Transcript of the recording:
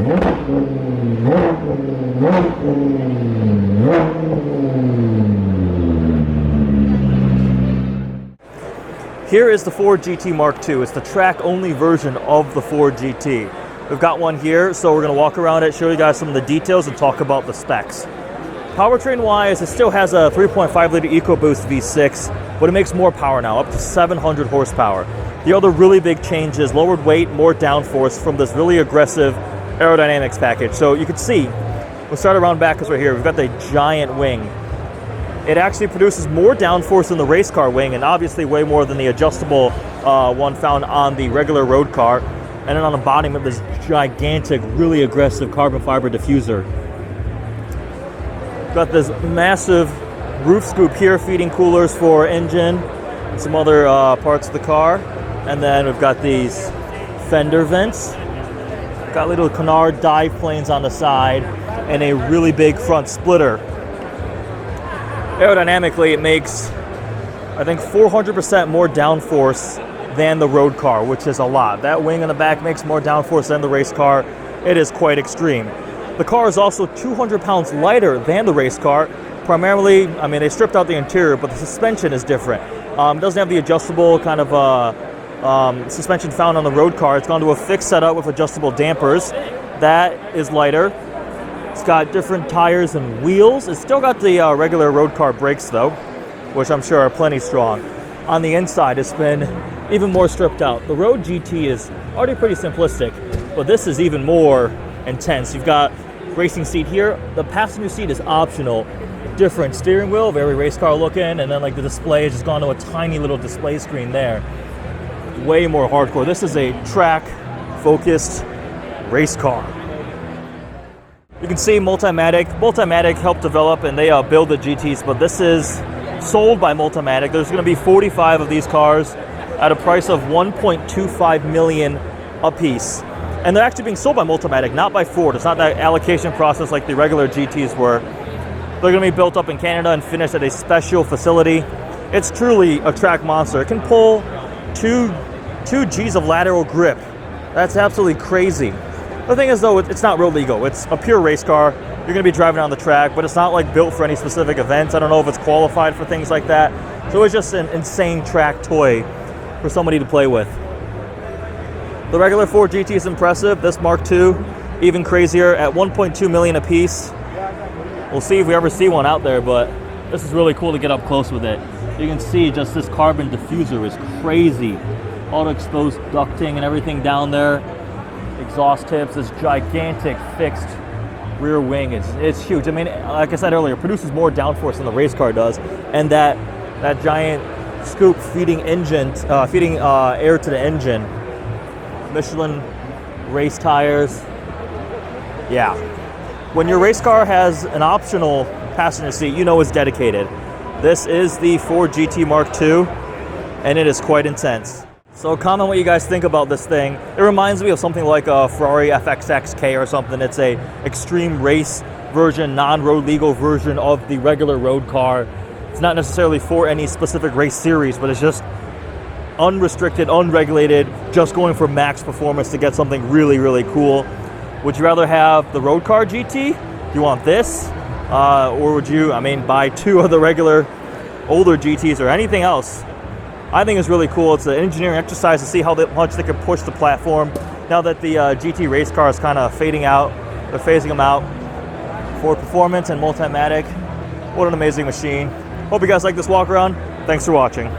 Here is the Ford GT Mark II. It's the track-only version of the Ford GT. We've got one here, so we're going to walk around it, show you guys some of the details, and talk about the specs. Powertrain-wise, it still has a 3.5-liter EcoBoost V6, but it makes more power now, up to 700 horsepower. The other really big change is lowered weight, more downforce from this really aggressive aerodynamics package. So you can see, we'll start around back because we're here. We've got the giant wing. It actually produces more downforce than the race car wing, and obviously way more than the adjustable one found on the regular road car. And then on the bottom of this gigantic, really aggressive carbon fiber diffuser. Got this massive roof scoop here, feeding coolers for engine and some other parts of the car. And then we've got these fender vents. Got little canard dive planes on the side and a really big front splitter. Aerodynamically, it makes, I think, 400% more downforce than the road car, which is a lot. That wing in the back makes more downforce than the race car. It is quite extreme. The car is also 200 pounds lighter than the race car. Primarily, I mean, they stripped out the interior, but the suspension is different. It doesn't have the adjustable kind of suspension found on the road car. It's gone to a fixed setup with adjustable dampers. That is lighter. It's got different tires and wheels. It's still got the regular road car brakes though, which I'm sure are plenty strong. On the inside, it's been even more stripped out. The Road GT is already pretty simplistic, but this is even more intense. You've got racing seat here. The passenger seat is optional. Different steering wheel, very race car looking, and then like the display has just gone to a tiny little display screen there. Way more hardcore. This is a track-focused race car. You can see Multimatic. Multimatic helped develop and they build the GTs, but this is sold by Multimatic. There's going to be 45 of these cars at a price of $1.25 million a piece. And they're actually being sold by Multimatic, not by Ford. It's not that allocation process like the regular GTs were. They're going to be built up in Canada and finished at a special facility. It's truly a track monster. It can pull two G's of lateral grip. That's absolutely crazy. The thing is though, it's not road legal. It's a pure race car. You're going to be driving on the track, but it's not like built for any specific events. I don't know if it's qualified for things like that. So it's just an insane track toy for somebody to play with. The regular Ford GT is impressive. This Mark II, even crazier at $1.2 million a piece. We'll see if we ever see one out there, but this is really cool to get up close with it. You can see just this carbon diffuser is crazy. All the exposed ducting and everything down there. Exhaust tips, this gigantic fixed rear wing. It's huge. I mean, like I said earlier, it produces more downforce than the race car does, and that giant scoop feeding air to the engine. Michelin race tires. Yeah. When your race car has an optional passenger seat, you know it's dedicated. This is the Ford GT Mark II, and it is quite intense. So comment what you guys think about this thing. It reminds me of something like a Ferrari FXXK or something. It's a extreme race version, non-road legal version of the regular road car. It's not necessarily for any specific race series, but it's just unrestricted, unregulated, just going for max performance to get something really, really cool. Would you rather have the road car GT? Do you want this? Or would you, buy two of the regular older GTs or anything else? I think it's really cool. It's an engineering exercise to see how much they can push the platform. Now that the GT race car is kind of fading out, they're phasing them out. Ford Performance and Multimatic. What an amazing machine. Hope you guys like this walk around. Thanks for watching.